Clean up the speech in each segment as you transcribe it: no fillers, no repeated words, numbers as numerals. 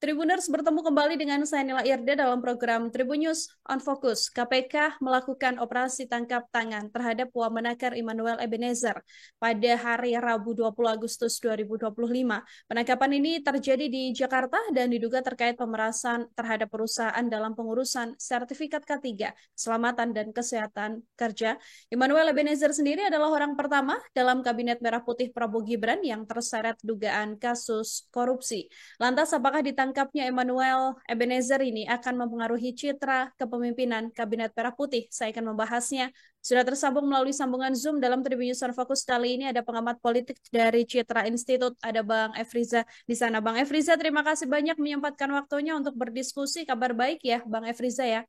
Tribuners bertemu kembali dengan saya Nila Irda dalam program Tribun News on Focus. KPK melakukan operasi tangkap tangan terhadap Wamenakar Immanuel Ebenezer pada hari Rabu 20 Agustus 2025. Penangkapan ini terjadi di Jakarta dan diduga terkait pemerasan terhadap perusahaan dalam pengurusan sertifikat K3, keselamatan dan kesehatan kerja. Immanuel Ebenezer sendiri adalah orang pertama dalam Kabinet Merah Putih Prabowo Gibran yang terseret dugaan kasus korupsi. Lantas, apakah ditangkapnya Emmanuel Ebenezer ini akan mempengaruhi citra kepemimpinan Kabinet Merah Putih? Saya akan membahasnya. Sudah tersambung melalui sambungan Zoom dalam Tribun News on Focus kali ini ada pengamat politik dari Citra Institute, ada Bang Efriza di sana. Bang Efriza, terima kasih banyak menyempatkan waktunya untuk berdiskusi. Kabar baik ya, Bang Efriza ya?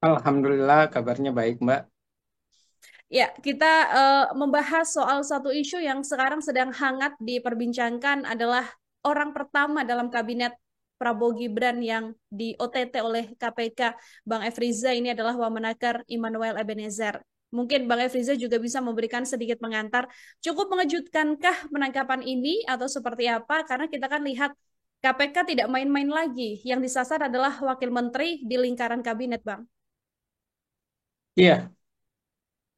Alhamdulillah kabarnya baik, Mbak. Ya, kita membahas soal satu isu yang sekarang sedang hangat diperbincangkan adalah orang pertama dalam kabinet Prabowo Gibran yang di OTT oleh KPK. Bang Efriza ini adalah Wamenakar Immanuel Ebenezer. Mungkin Bang Efriza juga bisa memberikan sedikit pengantar. Cukup mengejutkankah penangkapan ini atau seperti apa? Karena kita kan lihat KPK tidak main-main lagi. Yang disasar adalah wakil menteri di lingkaran kabinet, Bang. Iya,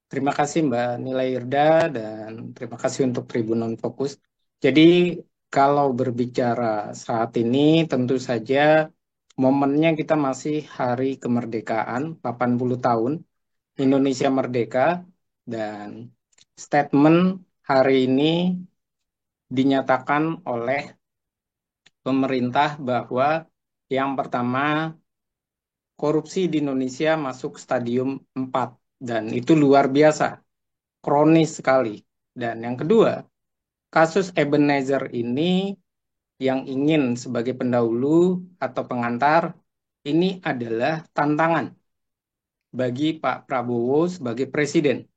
terima kasih Mbak Nila Irda dan terima kasih untuk Tribun Non Fokus. Jadi kalau berbicara saat ini tentu saja momennya kita masih hari kemerdekaan 80 tahun Indonesia merdeka dan statement hari ini dinyatakan oleh pemerintah bahwa yang pertama korupsi di Indonesia masuk stadium 4 dan itu luar biasa, kronis sekali. Dan yang kedua, kasus Ebenezer ini yang ingin sebagai pendahulu atau pengantar ini adalah tantangan bagi Pak Prabowo sebagai presiden.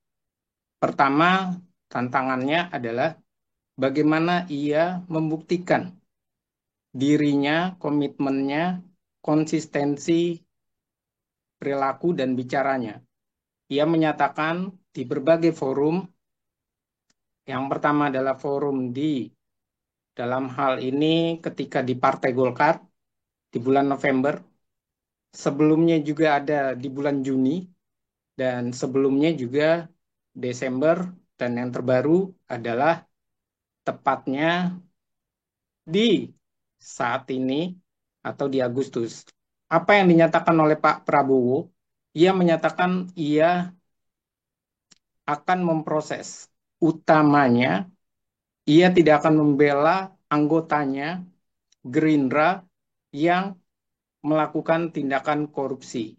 Pertama, tantangannya adalah bagaimana ia membuktikan dirinya, komitmennya, konsistensi perilaku dan bicaranya. Ia menyatakan di berbagai forum, yang pertama adalah forum dalam hal ini ketika di Partai Golkar di bulan November, sebelumnya juga ada di bulan Juni, dan sebelumnya juga Desember, dan yang terbaru adalah tepatnya di saat ini atau di Agustus. Apa yang dinyatakan oleh Pak Prabowo? Ia menyatakan ia akan memproses utamanya. Ia tidak akan membela anggotanya Gerindra yang melakukan tindakan korupsi.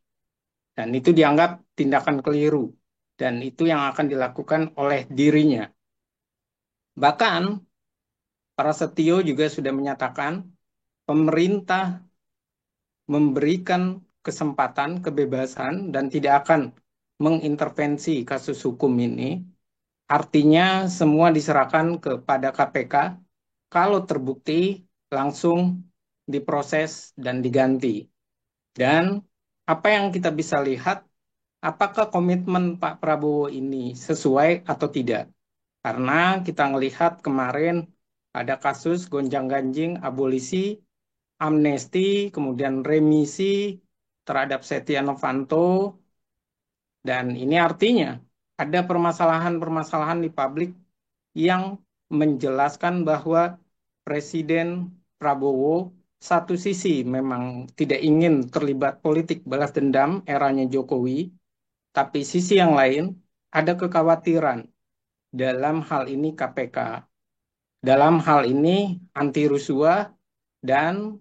Dan itu dianggap tindakan keliru. Dan itu yang akan dilakukan oleh dirinya. Bahkan, Prasetyo juga sudah menyatakan pemerintah memberikan kesempatan, kebebasan, dan tidak akan mengintervensi kasus hukum ini. Artinya semua diserahkan kepada KPK. Kalau terbukti langsung diproses dan diganti. Dan apa yang kita bisa lihat, apakah komitmen Pak Prabowo ini sesuai atau tidak? Karena kita melihat kemarin ada kasus gonjang-ganjing abolisi, amnesti, kemudian remisi terhadap Setia Novanto, dan ini artinya ada permasalahan-permasalahan di publik yang menjelaskan bahwa Presiden Prabowo satu sisi memang tidak ingin terlibat politik balas dendam eranya Jokowi, tapi sisi yang lain ada kekhawatiran dalam hal ini KPK, dalam hal ini anti rusuh dan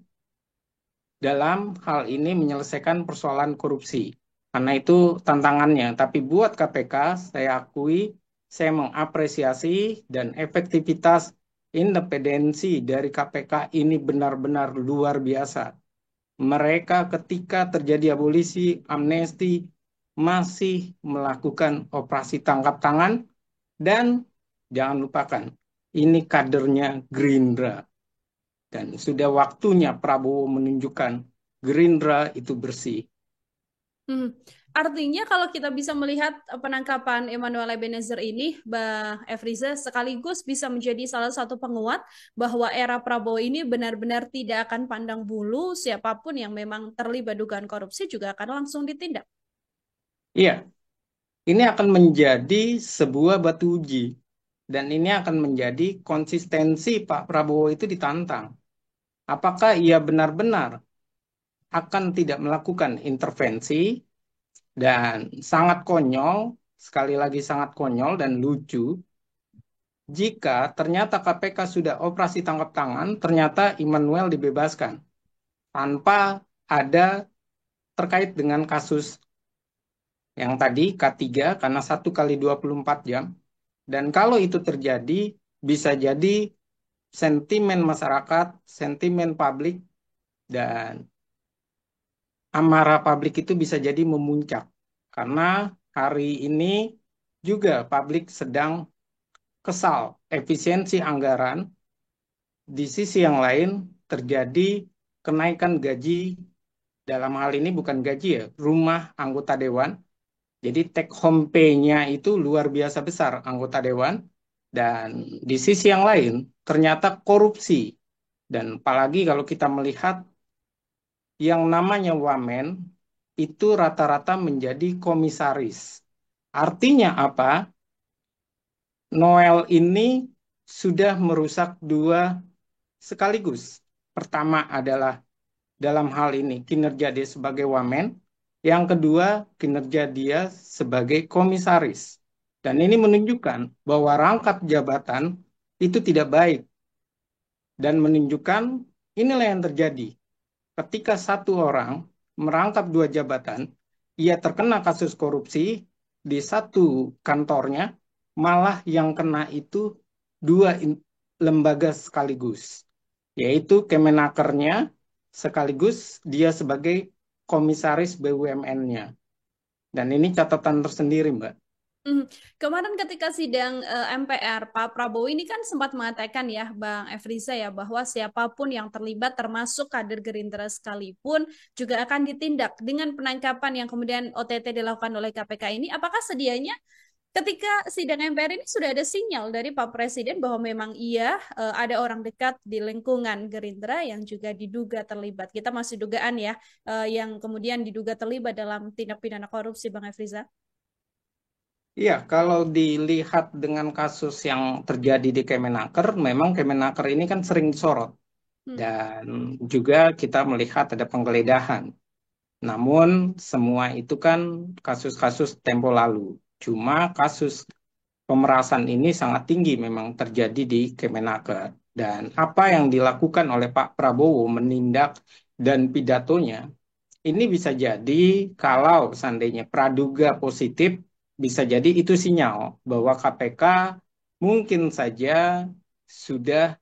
dalam hal ini menyelesaikan persoalan korupsi. Karena itu tantangannya. Tapi buat KPK, saya akui, saya mengapresiasi dan efektivitas independensi dari KPK ini benar-benar luar biasa. Mereka ketika terjadi abolisi, amnesti, masih melakukan operasi tangkap tangan dan jangan lupakan, ini kadernya Gerindra. Dan sudah waktunya Prabowo menunjukkan Gerindra itu bersih. Hmm. Artinya kalau kita bisa melihat penangkapan Emmanuel Ebenezer ini, Bang Efriza, sekaligus bisa menjadi salah satu penguat bahwa era Prabowo ini benar-benar tidak akan pandang bulu, siapapun yang memang terlibat dugaan korupsi juga akan langsung ditindak. Iya, ini akan menjadi sebuah batu uji. Dan ini akan menjadi konsistensi Pak Prabowo itu ditantang. Apakah ia benar-benar akan tidak melakukan intervensi dan sangat konyol, sekali lagi sangat konyol dan lucu, jika ternyata KPK sudah operasi tangkap tangan, ternyata Immanuel dibebaskan tanpa ada terkait dengan kasus yang tadi K3 karena 1 kali 24 jam. Dan kalau itu terjadi, bisa jadi sentimen masyarakat, sentimen publik, dan amarah publik itu bisa jadi memuncak. Karena hari ini juga publik sedang kesal efisiensi anggaran, di sisi yang lain terjadi kenaikan gaji, dalam hal ini bukan gaji ya, rumah anggota dewan. Jadi take home pay-nya itu luar biasa besar anggota dewan. Dan di sisi yang lain ternyata korupsi. Dan apalagi kalau kita melihat yang namanya wamen itu rata-rata menjadi komisaris. Artinya apa? Noel ini sudah merusak dua sekaligus. Pertama adalah dalam hal ini kinerja dia sebagai wamen, yang kedua kinerja dia sebagai komisaris. Dan ini menunjukkan bahwa rangkap jabatan itu tidak baik dan menunjukkan inilah yang terjadi. Ketika satu orang merangkap dua jabatan, ia terkena kasus korupsi di satu kantornya, malah yang kena itu dua lembaga sekaligus, yaitu Kemenakernya sekaligus dia sebagai komisaris BUMN-nya. Dan ini catatan tersendiri, Mbak. Hmm. Kemarin ketika sidang MPR, Pak Prabowo ini kan sempat mengatakan ya, Bang Efriza ya, bahwa siapapun yang terlibat termasuk kader Gerindra sekalipun juga akan ditindak dengan penangkapan yang kemudian OTT dilakukan oleh KPK ini. Apakah sedianya ketika sidang MPR ini sudah ada sinyal dari Pak Presiden bahwa memang iya ada orang dekat di lingkungan Gerindra yang juga diduga terlibat. Kita masih dugaan ya, yang kemudian diduga terlibat dalam tindak pidana korupsi, Bang Efriza. Iya, kalau dilihat dengan kasus yang terjadi di Kemenaker, memang Kemenaker ini kan sering disorot. Hmm. Dan juga kita melihat ada penggeledahan. Namun semua itu kan kasus-kasus tempo lalu. Cuma kasus pemerasan ini sangat tinggi memang terjadi di Kemenaker. Dan apa yang dilakukan oleh Pak Prabowo menindak dan pidatonya, ini bisa jadi kalau seandainya praduga positif, bisa jadi itu sinyal bahwa KPK mungkin saja sudah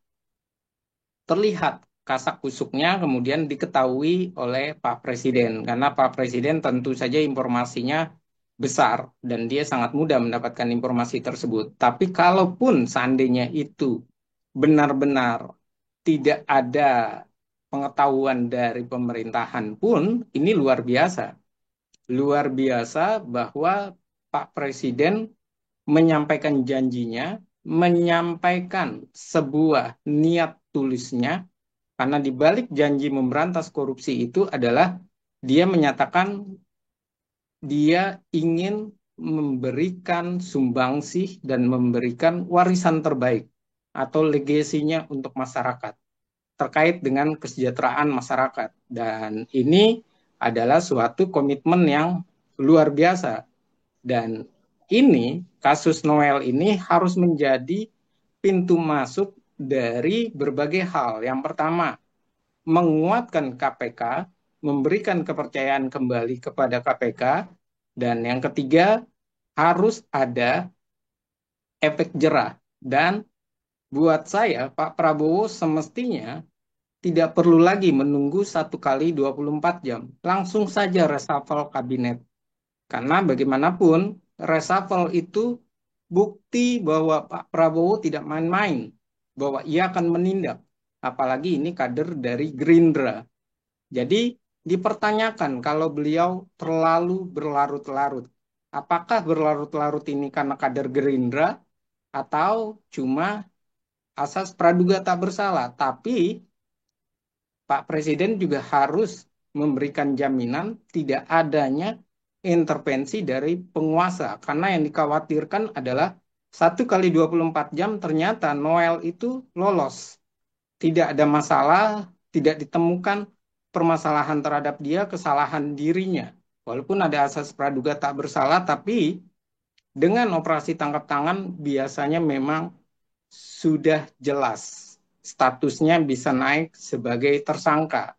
terlihat kasak kusuknya kemudian diketahui oleh Pak Presiden karena Pak Presiden tentu saja informasinya besar dan dia sangat mudah mendapatkan informasi tersebut. Tapi kalaupun seandainya itu benar-benar tidak ada pengetahuan dari pemerintahan pun ini luar biasa. Luar biasa bahwa Pak Presiden menyampaikan janjinya, menyampaikan sebuah niat tulisnya, karena di balik janji memberantas korupsi itu adalah dia menyatakan dia ingin memberikan sumbangsih dan memberikan warisan terbaik atau legasinya untuk masyarakat terkait dengan kesejahteraan masyarakat. Dan ini adalah suatu komitmen yang luar biasa. Dan ini kasus Noel ini harus menjadi pintu masuk dari berbagai hal. Yang pertama, menguatkan KPK, memberikan kepercayaan kembali kepada KPK, dan yang ketiga harus ada efek jerah. Dan buat saya, Pak Prabowo semestinya tidak perlu lagi menunggu 1 kali 24 jam. Langsung saja reshuffle kabinet. Karena bagaimanapun reshuffle itu bukti bahwa Pak Prabowo tidak main-main, bahwa ia akan menindak. Apalagi ini kader dari Gerindra. Jadi dipertanyakan kalau beliau terlalu berlarut-larut. Apakah berlarut-larut ini karena kader Gerindra atau cuma asas praduga tak bersalah? Tapi Pak Presiden juga harus memberikan jaminan tidak adanya intervensi dari penguasa. Karena yang dikhawatirkan adalah 1 kali 24 jam ternyata Noel itu lolos. Tidak ada masalah, tidak ditemukan permasalahan terhadap dia, kesalahan dirinya. Walaupun ada asas praduga tak bersalah, tapi dengan operasi tangkap tangan biasanya memang sudah jelas statusnya bisa naik sebagai tersangka.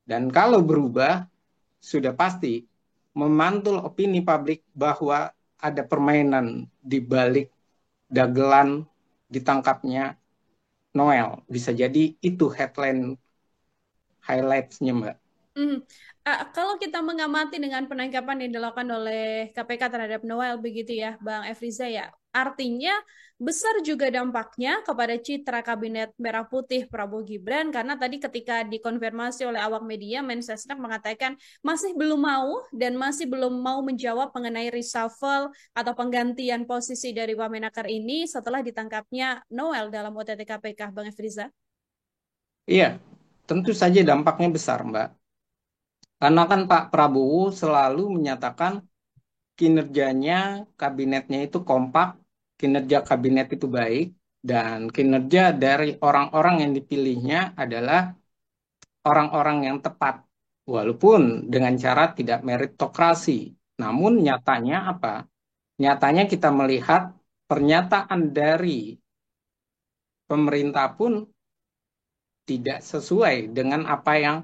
Dan kalau berubah, sudah pasti memantul opini publik bahwa ada permainan di balik dagelan ditangkapnya Noel. Bisa jadi itu headline highlights-nya, Mbak. Mhm. Kalau kita mengamati dengan penangkapan yang dilakukan oleh KPK terhadap Noel begitu ya, Bang Efriza ya, artinya besar juga dampaknya kepada citra Kabinet Merah Putih Prabowo Gibran karena tadi ketika dikonfirmasi oleh awak media, Mensesnek mengatakan masih belum mau dan masih belum mau menjawab mengenai reshuffle atau penggantian posisi dari Wamenakar ini setelah ditangkapnya Noel dalam OTT KPK, Bang Efriza. Iya, tentu saja dampaknya besar, Mbak. Karena kan Pak Prabowo selalu menyatakan kinerjanya, kabinetnya itu kompak, kinerja kabinet itu baik, dan kinerja dari orang-orang yang dipilihnya adalah orang-orang yang tepat. Walaupun dengan cara tidak meritokrasi. Namun nyatanya apa? Nyatanya kita melihat pernyataan dari pemerintah pun tidak sesuai dengan apa yang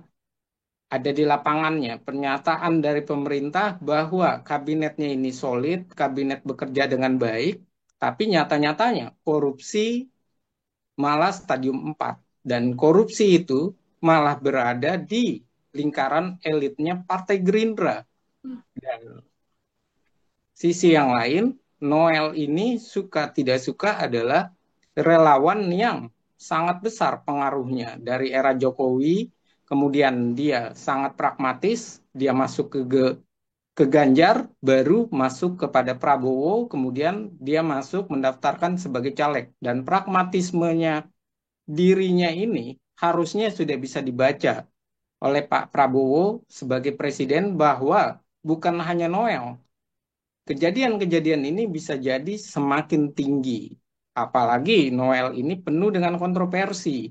ada di lapangannya. Pernyataan dari pemerintah bahwa kabinetnya ini solid, kabinet bekerja dengan baik, tapi nyata-nyatanya korupsi malah stadium 4. Dan korupsi itu malah berada di lingkaran elitnya Partai Gerindra. Dan sisi yang lain, Noel ini suka tidak suka adalah relawan yang sangat besar pengaruhnya dari era Jokowi, kemudian dia sangat pragmatis, dia masuk ke Ganjar, baru masuk kepada Prabowo, kemudian dia masuk mendaftarkan sebagai caleg. Dan pragmatismenya dirinya ini harusnya sudah bisa dibaca oleh Pak Prabowo sebagai presiden bahwa bukan hanya Noel, kejadian-kejadian ini bisa jadi semakin tinggi. Apalagi Noel ini penuh dengan kontroversi.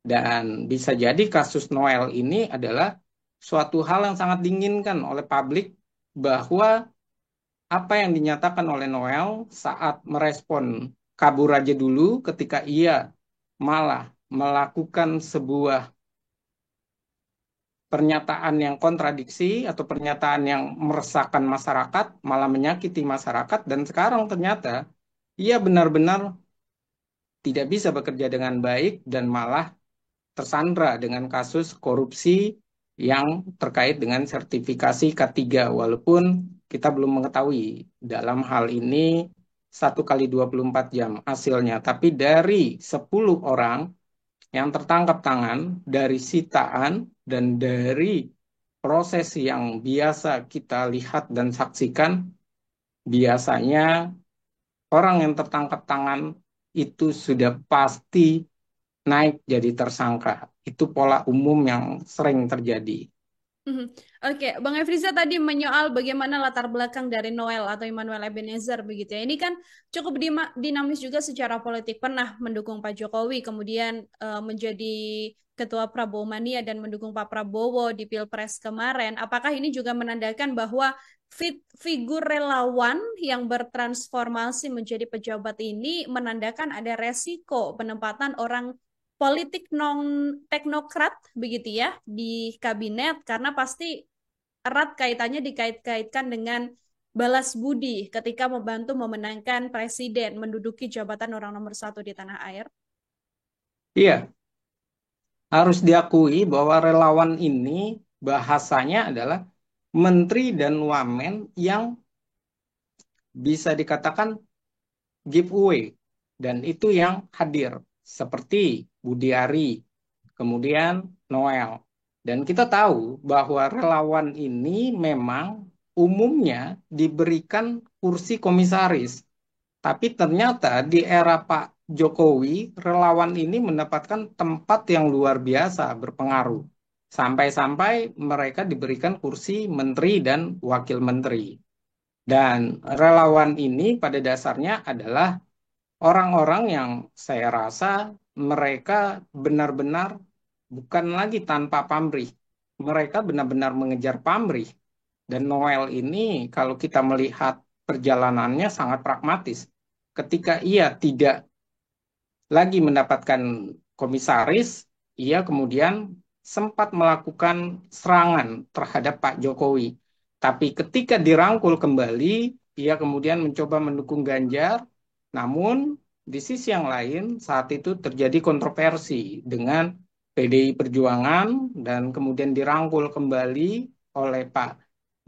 Dan bisa jadi kasus Noel ini adalah suatu hal yang sangat diinginkan oleh publik bahwa apa yang dinyatakan oleh Noel saat merespon kabur aja dulu ketika ia malah melakukan sebuah pernyataan yang kontradiksi atau pernyataan yang meresahkan masyarakat, malah menyakiti masyarakat, dan sekarang ternyata ia benar-benar tidak bisa bekerja dengan baik dan malah tersandra dengan kasus korupsi yang terkait dengan sertifikasi K3, walaupun kita belum mengetahui dalam hal ini 1 kali 24 jam hasilnya. Tapi dari 10 orang yang tertangkap tangan dari sitaan dan dari proses yang biasa kita lihat dan saksikan, biasanya orang yang tertangkap tangan itu sudah pasti naik jadi tersangka. Itu pola umum yang sering terjadi. Mhm. Oke, Bang Efriza tadi menyoal bagaimana latar belakang dari Noel atau Immanuel Ebenezer begitu ya. Ini kan cukup dinamis juga secara politik. Pernah mendukung Pak Jokowi, kemudian menjadi ketua Prabowo Mania dan mendukung Pak Prabowo di Pilpres kemarin. Apakah ini juga menandakan bahwa figur relawan yang bertransformasi menjadi pejabat ini menandakan ada resiko penempatan orang politik non teknokrat begitu ya di kabinet karena pasti erat kaitannya dikait-kaitkan dengan balas budi ketika membantu memenangkan presiden menduduki jabatan orang nomor satu di tanah air. Iya, harus diakui bahwa relawan ini bahasanya adalah menteri dan wamen yang bisa dikatakan giveaway. Dan itu yang hadir. Seperti Budi Ari, kemudian Noel. Dan kita tahu bahwa relawan ini memang umumnya diberikan kursi komisaris. Tapi ternyata di era Pak Jokowi, relawan ini mendapatkan tempat yang luar biasa berpengaruh. Sampai-sampai mereka diberikan kursi menteri dan wakil menteri. Dan relawan ini pada dasarnya adalah orang-orang yang saya rasa mereka benar-benar bukan lagi tanpa pamrih. Mereka benar-benar mengejar pamrih. Dan Noel ini kalau kita melihat perjalanannya sangat pragmatis. Ketika ia tidak lagi mendapatkan komisaris, ia kemudian sempat melakukan serangan terhadap Pak Jokowi. Tapi ketika dirangkul kembali, ia kemudian mencoba mendukung Ganjar. Namun di sisi yang lain saat itu terjadi kontroversi dengan PDI Perjuangan dan kemudian dirangkul kembali oleh Pak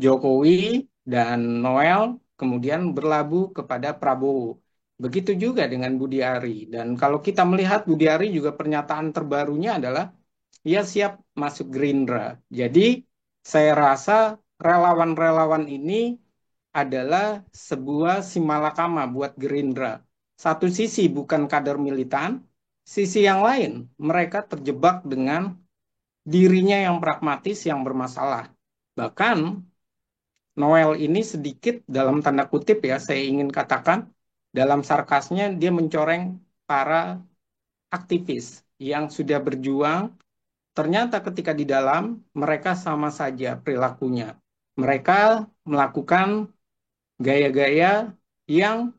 Jokowi dan Noel kemudian berlabuh kepada Prabowo. Begitu juga dengan Budi Ari. Dan kalau kita melihat Budi Ari juga pernyataan terbarunya adalah ia siap masuk Gerindra. Jadi saya rasa relawan-relawan ini adalah sebuah simalakama buat Gerindra. Satu sisi bukan kader militan, sisi yang lain mereka terjebak dengan dirinya yang pragmatis yang bermasalah. Bahkan Noel ini sedikit dalam tanda kutip ya saya ingin katakan dalam sarkasnya dia mencoreng para aktivis yang sudah berjuang ternyata ketika di dalam mereka sama saja perilakunya. Mereka melakukan gaya-gaya yang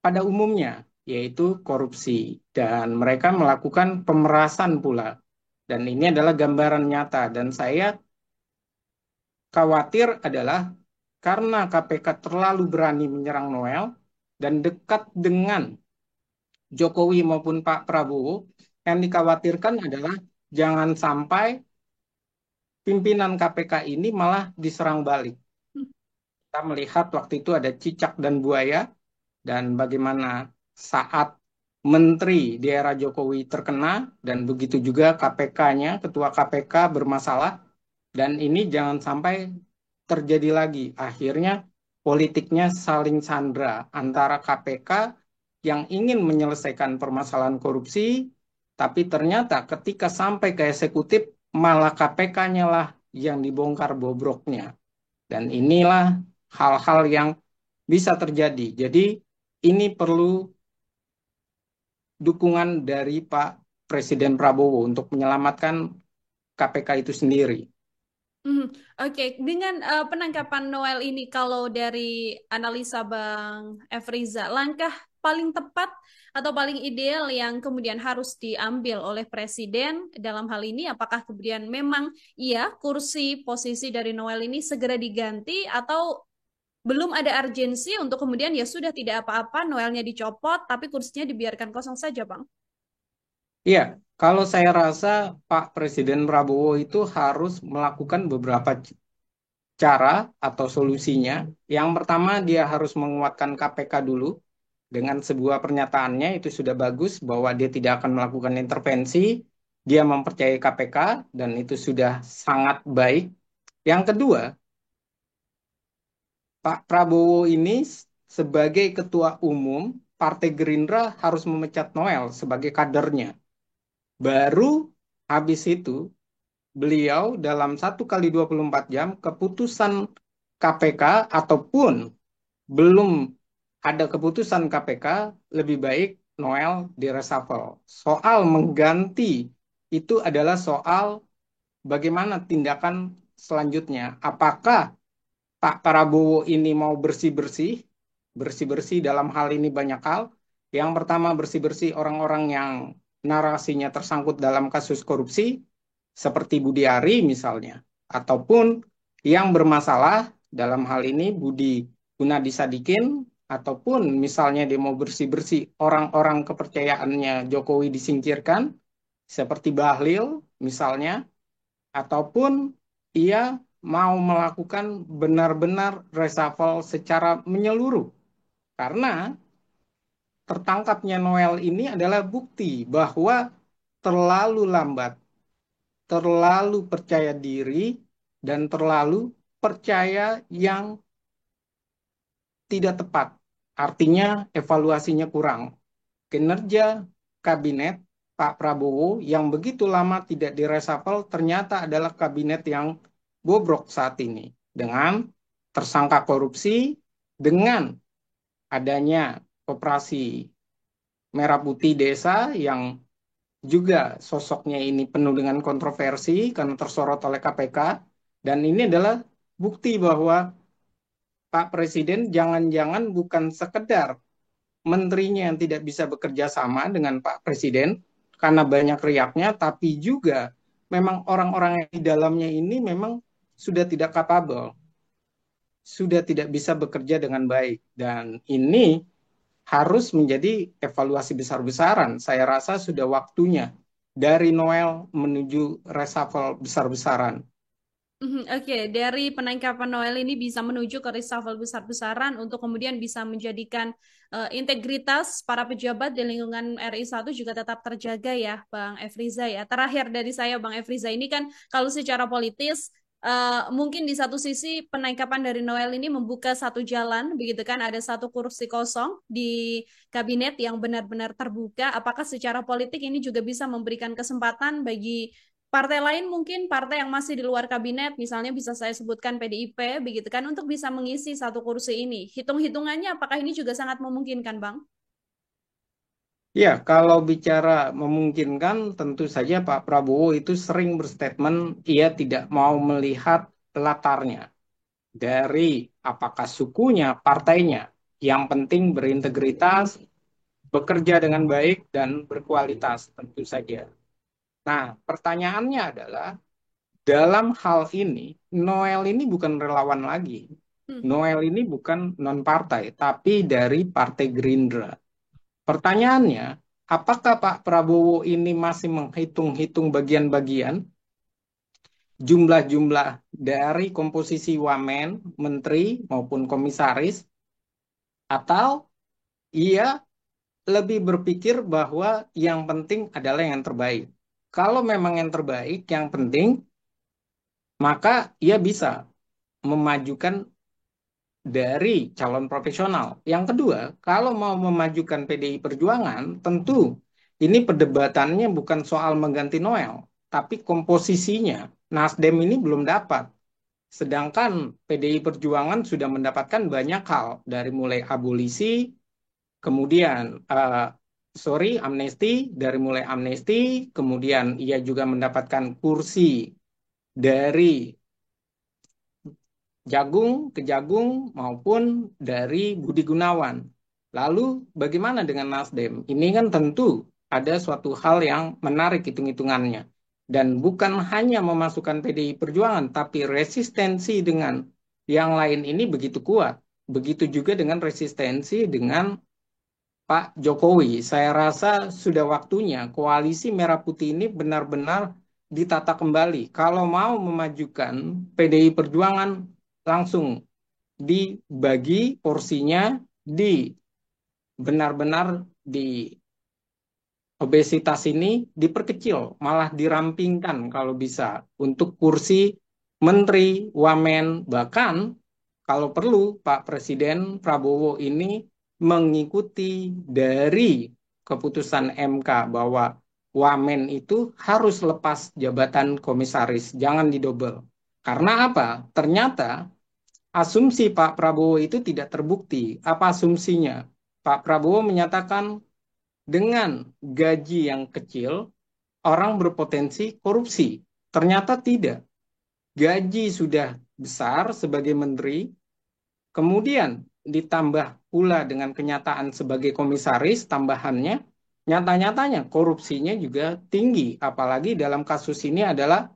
pada umumnya yaitu korupsi dan mereka melakukan pemerasan pula. Dan ini adalah gambaran nyata dan saya khawatir adalah karena KPK terlalu berani menyerang Noel dan dekat dengan Jokowi maupun Pak Prabowo, yang dikhawatirkan adalah jangan sampai pimpinan KPK ini malah diserang balik. Kita melihat waktu itu ada cicak dan buaya, dan bagaimana saat menteri di era Jokowi terkena, dan begitu juga KPK-nya, ketua KPK bermasalah, dan ini jangan sampai terjadi lagi. Akhirnya politiknya saling sandra antara KPK yang ingin menyelesaikan permasalahan korupsi, tapi ternyata ketika sampai ke eksekutif, malah KPK-nya lah yang dibongkar bobroknya. Dan inilah hal-hal yang bisa terjadi. Jadi ini perlu dukungan dari Pak Presiden Prabowo untuk menyelamatkan KPK itu sendiri. Mhm. Oke, dengan penangkapan Noel ini, kalau dari analisa Bang Efriza, langkah paling tepat atau paling ideal yang kemudian harus diambil oleh Presiden dalam hal ini, apakah kemudian memang iya kursi posisi dari Noel ini segera diganti atau belum ada urgensi untuk kemudian ya sudah tidak apa-apa, Noelnya dicopot, tapi kursinya dibiarkan kosong saja, Bang? Iya, kalau saya rasa Pak Presiden Prabowo itu harus melakukan beberapa cara atau solusinya. Yang pertama, dia harus menguatkan KPK dulu dengan sebuah pernyataannya itu sudah bagus bahwa dia tidak akan melakukan intervensi, dia mempercayai KPK dan itu sudah sangat baik. Yang kedua, Pak Prabowo ini sebagai ketua umum Partai Gerindra harus memecat Noel sebagai kadernya. Baru habis itu beliau dalam 1 kali 24 jam keputusan KPK ataupun belum ada keputusan KPK, lebih baik Noel direshuffle. Soal mengganti itu adalah soal bagaimana tindakan selanjutnya. Apakah Pak Prabowo ini mau bersih-bersih? Bersih-bersih dalam hal ini banyak hal. Yang pertama bersih-bersih orang-orang yang narasinya tersangkut dalam kasus korupsi, seperti Budi Ari misalnya. Ataupun yang bermasalah dalam hal ini Budi Gunadisadikin, ataupun misalnya dia mau bersih-bersih orang-orang kepercayaannya Jokowi disingkirkan, seperti Bahlil misalnya, ataupun ia mau melakukan benar-benar reshuffle secara menyeluruh. Karena tertangkapnya Noel ini adalah bukti bahwa terlalu lambat terlalu percaya diri dan terlalu percaya yang tidak tepat. Artinya evaluasinya kurang. Kinerja kabinet Pak Prabowo yang begitu lama tidak diresapel ternyata adalah kabinet yang bobrok saat ini. Dengan tersangka korupsi, dengan adanya operasi Merah Putih Desa yang juga sosoknya ini penuh dengan kontroversi karena tersorot oleh KPK. Dan ini adalah bukti bahwa Pak Presiden jangan-jangan bukan sekedar menterinya yang tidak bisa bekerja sama dengan Pak Presiden karena banyak riaknya, tapi juga memang orang-orang yang di dalamnya ini memang sudah tidak kapabel, sudah tidak bisa bekerja dengan baik. Dan ini harus menjadi evaluasi besar-besaran. Saya rasa sudah waktunya dari Noel menuju reshuffle besar-besaran. Oke, dari penangkapan Noel ini bisa menuju ke reshuffle besar-besaran untuk kemudian bisa menjadikan integritas para pejabat di lingkungan RI 1 juga tetap terjaga ya, Bang Efriza ya. Terakhir dari saya, Bang Efriza, ini kan kalau secara politis mungkin di satu sisi penangkapan dari Noel ini membuka satu jalan, begitu kan? Ada satu kursi kosong di kabinet yang benar-benar terbuka. Apakah secara politik ini juga bisa memberikan kesempatan bagi partai lain, mungkin partai yang masih di luar kabinet, misalnya bisa saya sebutkan PDIP, begitu kan, untuk bisa mengisi satu kursi ini. Hitung-hitungannya apakah ini juga sangat memungkinkan, Bang? Ya, kalau bicara memungkinkan, tentu saja Pak Prabowo itu sering berstatement ia tidak mau melihat latarnya dari apakah sukunya, partainya. Yang penting berintegritas, bekerja dengan baik, dan berkualitas tentu saja. Nah, pertanyaannya adalah, dalam hal ini, Noel ini bukan relawan lagi. Hmm. Noel ini bukan non-partai, tapi dari Partai Gerindra. Pertanyaannya, apakah Pak Prabowo ini masih menghitung-hitung bagian-bagian, jumlah-jumlah dari komposisi wamen, menteri, maupun komisaris, atau ia lebih berpikir bahwa yang penting adalah yang terbaik? Kalau memang yang terbaik, yang penting, maka ia bisa memajukan dari calon profesional. Yang kedua, kalau mau memajukan PDI Perjuangan, tentu ini perdebatannya bukan soal mengganti Noel, tapi komposisinya. Nasdem ini belum dapat. Sedangkan PDI Perjuangan sudah mendapatkan banyak hal, dari mulai abolisi, kemudian amnesti, dari mulai amnesti, kemudian ia juga mendapatkan kursi dari Jagung ke Jagung maupun dari Budi Gunawan. Lalu bagaimana dengan Nasdem? Ini kan tentu ada suatu hal yang menarik hitung-hitungannya. Dan bukan hanya memasukkan PDI Perjuangan, tapi resistensi dengan yang lain ini begitu kuat. Begitu juga dengan resistensi dengan Pak Jokowi. Saya rasa sudah waktunya koalisi Merah Putih ini benar-benar ditata kembali. Kalau mau memajukan PDI Perjuangan, langsung dibagi porsinya, di benar-benar di obesitas ini diperkecil, malah dirampingkan kalau bisa untuk kursi menteri, wamen, bahkan kalau perlu Pak Presiden Prabowo ini mengikuti dari keputusan MK bahwa wamen itu harus lepas jabatan komisaris, jangan didobel. Karena apa? Ternyata asumsi Pak Prabowo itu tidak terbukti. Apa asumsinya? Pak Prabowo menyatakan dengan gaji yang kecil, orang berpotensi korupsi. Ternyata tidak. Gaji sudah besar sebagai menteri, kemudian ditambah pula dengan kenyataan sebagai komisaris, tambahannya, nyata-nyatanya korupsinya juga tinggi. Apalagi dalam kasus ini adalah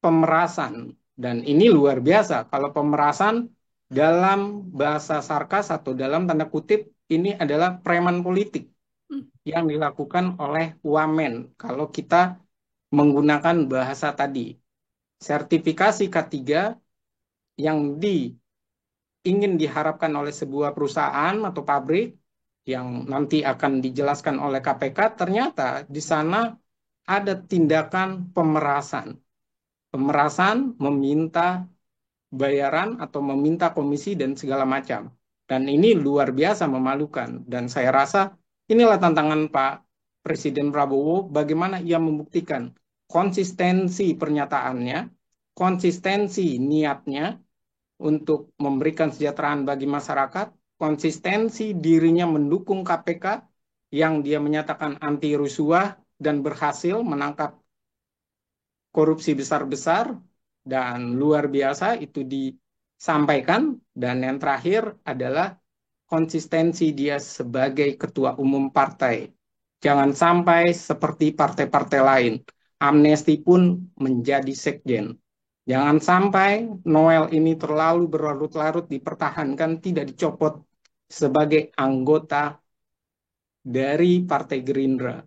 pemerasan. Dan ini luar biasa. Kalau pemerasan dalam bahasa sarkas atau dalam tanda kutip, ini adalah preman politik Hmm. yang dilakukan oleh wamen. Kalau kita menggunakan bahasa tadi, sertifikasi K3 yang ingin diharapkan oleh sebuah perusahaan atau pabrik yang nanti akan dijelaskan oleh KPK, ternyata di sana ada tindakan pemerasan. pemerasan, meminta bayaran atau meminta komisi dan segala macam. Dan ini luar biasa memalukan. Dan saya rasa inilah tantangan Pak Presiden Prabowo, bagaimana ia membuktikan konsistensi pernyataannya, konsistensi niatnya untuk memberikan kesejahteraan bagi masyarakat, konsistensi dirinya mendukung KPK yang dia menyatakan anti rusuah dan berhasil menangkap korupsi besar-besar, dan luar biasa itu disampaikan. Dan yang terakhir adalah konsistensi dia sebagai ketua umum partai. Jangan sampai seperti partai-partai lain, amnesti pun menjadi sekjen. Jangan sampai Noel ini terlalu berlarut-larut dipertahankan, tidak dicopot sebagai anggota dari Partai Gerindra.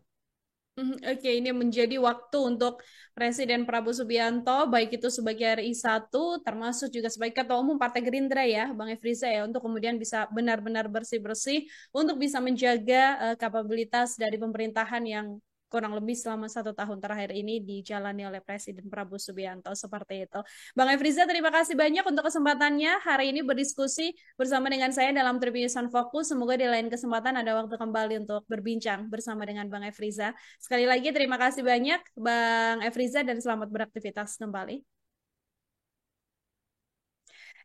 Oke, ini menjadi waktu untuk Presiden Prabowo Subianto, baik itu sebagai RI 1, termasuk juga sebagai Ketua Umum Partai Gerindra ya, Bang Efriza ya, untuk kemudian bisa benar-benar bersih-bersih, untuk bisa menjaga kapabilitas dari pemerintahan yang kurang lebih selama 1 tahun terakhir ini dijalani oleh Presiden Prabowo Subianto, seperti itu. Bang Efriza, terima kasih banyak untuk kesempatannya hari ini berdiskusi bersama dengan saya dalam Tribun News on Focus. Semoga di lain kesempatan ada waktu kembali untuk berbincang bersama dengan Bang Efriza. Sekali lagi terima kasih banyak Bang Efriza dan selamat beraktivitas kembali.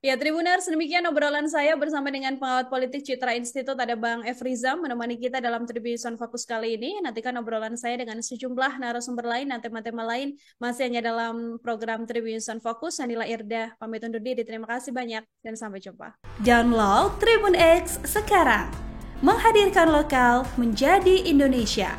Ya, Tribuners, demikian obrolan saya bersama dengan pengawat politik Citra Institut, ada Bang Efriza menemani kita dalam Tribun Fokus kali ini. Nantikan obrolan saya dengan sejumlah narasumber lain dan tema-tema lain masih hanya dalam program Tribun Fokus. Sanila Irda pamit undur diri. Terima kasih banyak dan sampai jumpa. Download Tribun X sekarang. Menghadirkan lokal menjadi Indonesia.